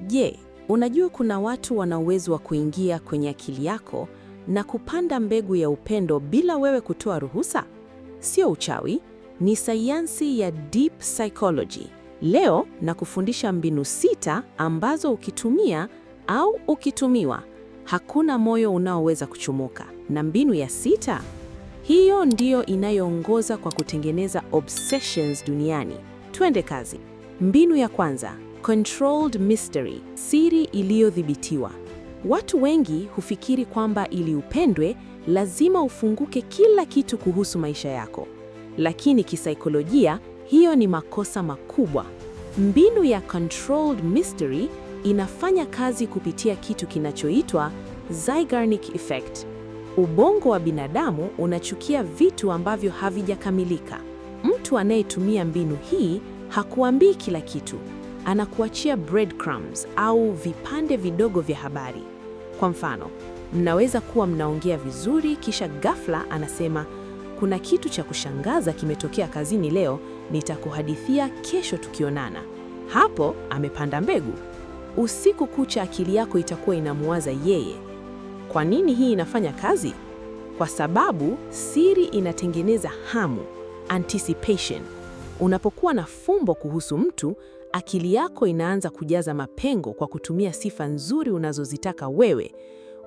Je, unajua kuna watu wana uwezo wa kuingia kwenye akili yako na kupanda mbegu ya upendo bila wewe kutoa ruhusa? Sio uchawi, ni sayansi ya deep psychology. Leo nakufundisha mbinu 6 ambazo ukitumia au ukitumiwa, hakuna moyo unaoweza kuchomoka. Na mbinu ya 6, hiyo ndiyo inayoongoza kwa kutengeneza obsessions duniani. Twende kazi. Mbinu ya kwanza, controlled mystery, siri iliyodhibitiwa. Watu wengi hufikiri kwamba ili upendwe, lazima ufunguke kila kitu kuhusu maisha yako. Lakini kisaikolojia, hiyo ni makosa makubwa. Mbinu ya controlled mystery inafanya kazi kupitia kitu kinachoitwa Zeigarnik effect. Ubongo wa binadamu unachukia vitu ambavyo havijakamilika. Mtu anayetumia mbinu hii hakuambii kila kitu. Anakuachia breadcrumbs au vipande vidogo vya habari. Kwa mfano, mnaweza kuwa mnaongea vizuri kisha ghafla anasema, kuna kitu cha kushangaza kimetokea kazini leo, nitakuhadithia kesho tukionana. Hapo amepanda mbegu. Usiku kucha akili yako itakuwa inamuwaza yeye. Kwa nini hii inafanya kazi? Kwa sababu siri inatengeneza hamu, anticipation. Unapokuwa na fumbo kuhusu mtu, akili yako inaanza kujaza mapengo kwa kutumia sifa nzuri unazozitaka wewe.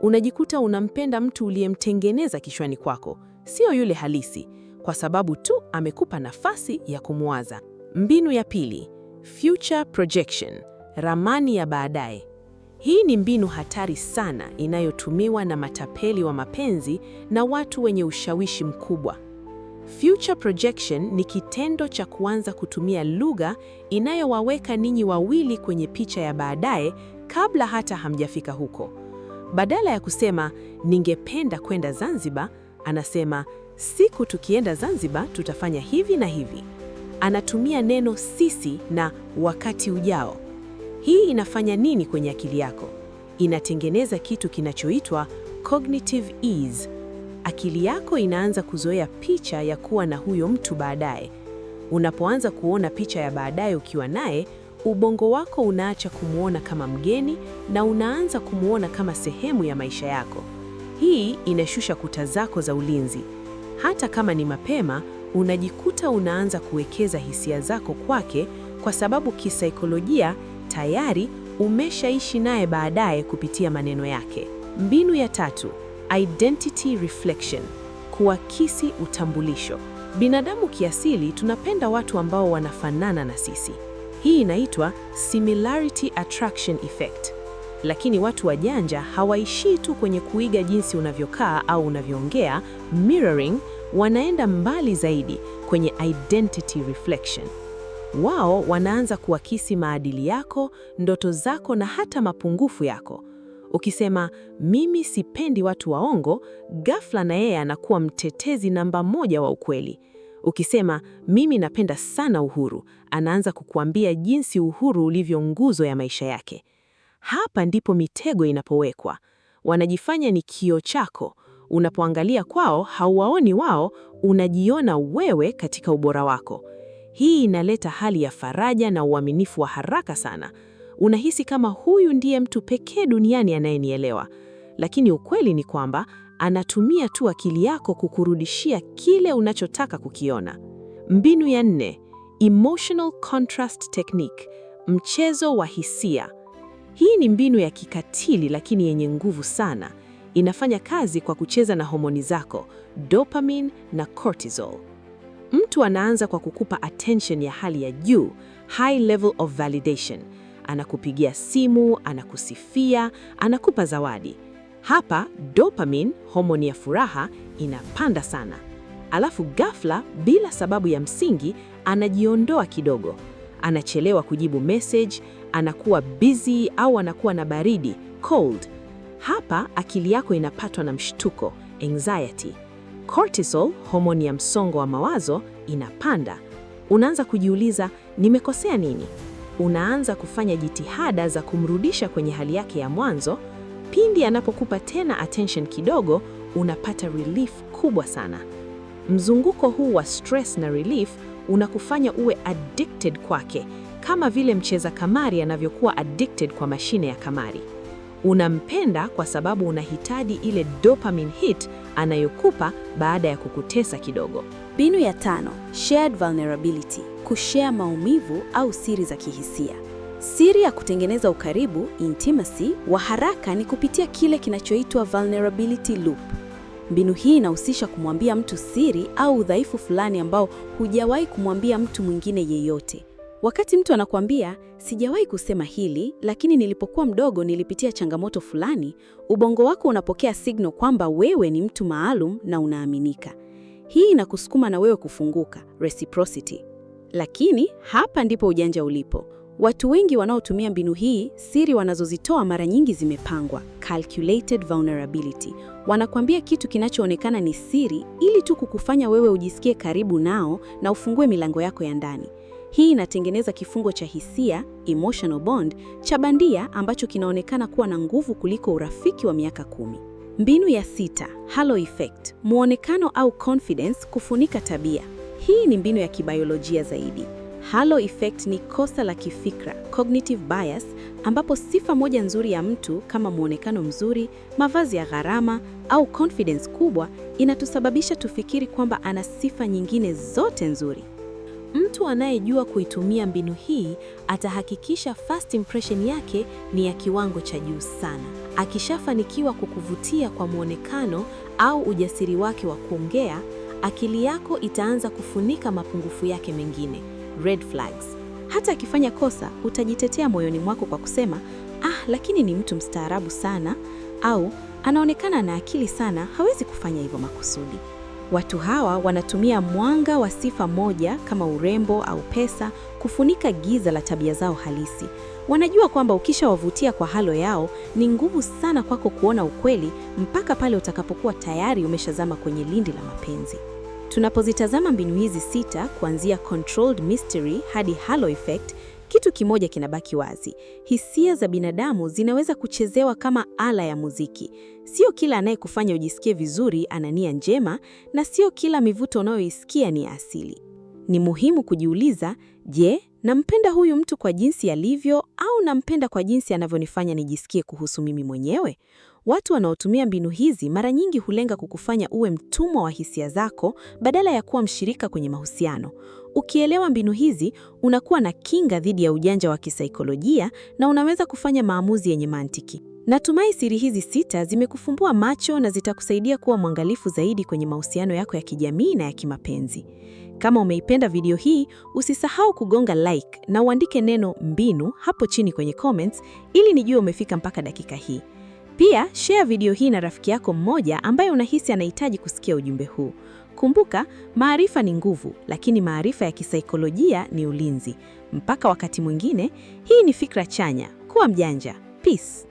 Unajikuta unampenda mtu uliyemtengeneza kichwani kwako, sio yule halisi, kwa sababu tu amekupa nafasi ya kumwaza. Mbinu ya pili, future projection, ramani ya baadaye. Hii ni mbinu hatari sana inayotumiwa na matapeli wa mapenzi na watu wenye ushawishi mkubwa. Future projection ni kitendo cha kuanza kutumia lugha inayowaweka ninyi wawili kwenye picha ya baadaye kabla hata hamjafika huko. Badala ya kusema, ningependa kwenda Zanzibar, anasema, siku tukienda Zanzibar tutafanya hivi na hivi. Anatumia neno sisi na wakati ujao. Hii inafanya nini kwenye akili yako? Inatengeneza kitu kinachoitwa cognitive ease. Akili yako inaanza kuzoea picha ya kuwa na huyo mtu baadaye. Unapoanza kuona picha ya baadaye ukiwa naye, ubongo wako unaacha kumuona kama mgeni na unaanza kumuona kama sehemu ya maisha yako. Hii inashusha kuta zako za ulinzi. Hata kama ni mapema, unajikuta unaanza kuwekeza hisia zako kwake kwa sababu kisaikolojia tayari umeshaishi naye baadaye kupitia maneno yake. Mbinu ya 3, identity reflection, kuakisi utambulisho. Binadamu kiasili tunapenda watu ambao wanafanana na sisi. Hii inaitwa similarity attraction effect. Lakini watu wajanja hawaishii tu kwenye kuiga jinsi unavyokaa au unavyoongea, mirroring, wanaenda mbali zaidi kwenye identity reflection. Wao wanaanza kuakisi maadili yako, ndoto zako na hata mapungufu yako. Ukisema, mimi sipendi watu waongo, ghafla na yeye anakuwa mtetezi namba 1 wa ukweli. Ukisema, mimi napenda sana uhuru, anaanza kukuambia jinsi uhuru ulivyo nguzo ya maisha yake. Hapa ndipo mitego inapowekwa. Wanajifanya ni kioo chako. Unapoangalia kwao, hauwaoni wao, unajiona wewe katika ubora wako. Hii inaleta hali ya faraja na uaminifu wa haraka sana. Unahisi kama huyu ndiye mtu pekee duniani anayenielewa. Lakini ukweli ni kwamba anatumia tu akili yako kukurudishia kile unachotaka kukiona. Mbinu ya 4, emotional contrast technique, mchezo wa hisia. Hii ni mbinu ya kikatili lakini yenye nguvu sana. Inafanya kazi kwa kucheza na homoni zako, dopamine na cortisol. Mtu anaanza kwa kukupa attention ya hali ya juu, high level of validation. Anakupigia simu, anakusifia, anakupa zawadi. Hapa dopamine, homoni ya furaha, inapanda sana. Alafu ghafla, bila sababu ya msingi, anajiondoa kidogo. Anachelewa kujibu message, anakuwa busy au anakuwa na baridi, cold. Hapa akili yako inapatwa na mshtuko, anxiety. Cortisol, homoni ya msongo wa mawazo, inapanda. Unaanza kujiuliza, nimekosea nini? Unaanza kufanya jitihada za kumrudisha kwenye hali yake ya mwanzo. Pindi anapokupa tena attention kidogo, unapata relief kubwa sana. Mzunguko huu wa stress na relief unakufanya uwe addicted kwake, kama vile mcheza kamari anavyokuwa addicted kwa mashine ya kamari. Unampenda kwa sababu unahitaji ile dopamine hit anayokupa baada ya kukutesa kidogo. Mbinu ya 5, shared vulnerability, kushare maumivu au siri za kihisia. Siri ya kutengeneza ukaribu, intimacy, wa haraka ni kupitia kile kinachoitwa vulnerability loop. Mbinu hii inahusisha kumwambia mtu siri au udhaifu fulani ambao hujawahi kumwambia mtu mwingine yeyote. Wakati mtu anakuambia, sijawahi kusema hili, lakini nilipokuwa mdogo nilipitia changamoto fulani, ubongo wako unapokea signal kwamba wewe ni mtu maalum na unaaminika. Hii inakusukuma na wewe kufunguka, reciprocity. Lakini hapa ndipo ujanja ulipo. Watu wengi wanaotumia mbinu hii, siri wanazozitoa mara nyingi zimepangwa, calculated vulnerability. Wanakuambia kitu kinachoonekana ni siri ili tu kukufanya wewe ujisikie karibu nao na ufungue milango yako ya ndani. Hii inatengeneza kifungo cha hisia, emotional bond, cha bandia ambacho kinaonekana kuwa na nguvu kuliko urafiki wa miaka 10. Mbinu ya 6, halo effect, muonekano au confidence kufunika tabia. Hii ni mbinu ya kibiolojia zaidi. Halo effect ni kosa la kifikra, cognitive bias, ambapo sifa moja nzuri ya mtu kama muonekano mzuri, mavazi ya gharama au confidence kubwa inatusababisha tufikiri kwamba ana sifa nyingine zote nzuri. Mtu anayejua kuitumia mbinu hii atahakikisha first impression yake ni ya kiwango cha juu sana. Akishafanikiwa kukuvutia kwa muonekano au ujasiri wake wa kuongea, akili yako itaanza kufunika mapungufu yake mengine, red flags. Hata akifanya kosa, utajitetea moyoni mwako kwa kusema, lakini ni mtu mstaarabu sana, au anaonekana na akili sana, hawezi kufanya hivyo makusudi. Watu hawa wanatumia mwanga wa sifa moja kama urembo au pesa kufunika giza la tabia zao halisi. Wanajua kwamba ukishawavutia kwa halo yao, ni nguvu sana kwako kuona ukweli mpaka pale utakapokuwa tayari umeshazama kwenye lindi la mapenzi. Tunapozitazama mbinu hizi 6 kuanzia controlled mystery hadi halo effect, kitu kimoja kinabaki wazi. Hisia za binadamu zinaweza kuchezewa kama ala ya muziki. Sio kila anayekufanya ujisikie vizuri ana nia njema, na sio kila mivuto unayoisikia ni asili. Ni muhimu kujiuliza, je, nampenda huyu mtu kwa jinsi alivyo au nampenda kwa jinsi anavyonifanya nijisikie kuhusu mimi mwenyewe? Watu wanaotumia mbinu hizi mara nyingi hulenga kukufanya uwe mtumwa wa hisia zako badala ya kuwa mshirika kwenye mahusiano. Ukielewa mbinu hizi, unakuwa na kinga dhidi ya ujanja wa kisaikolojia na unaweza kufanya maamuzi yenye mantiki. Natumai siri hizi 6 zimekufumbua macho na zitakusaidia kuwa mwangalifu zaidi kwenye mahusiano yako ya kijamii na ya kimapenzi. Kama umeipenda video hii, usisahau kugonga like na uandike neno mbinu hapo chini kwenye comments ili nijue umefika mpaka dakika hii. Pia, share video hii na rafiki yako mmoja ambaye unahisi anahitaji kusikia ujumbe huu. Kumbuka, maarifa ni nguvu, lakini maarifa ya kisaikolojia ni ulinzi. Mpaka wakati mwingine, hii ni Fikra Chanya. Kuwa mjanja. Peace.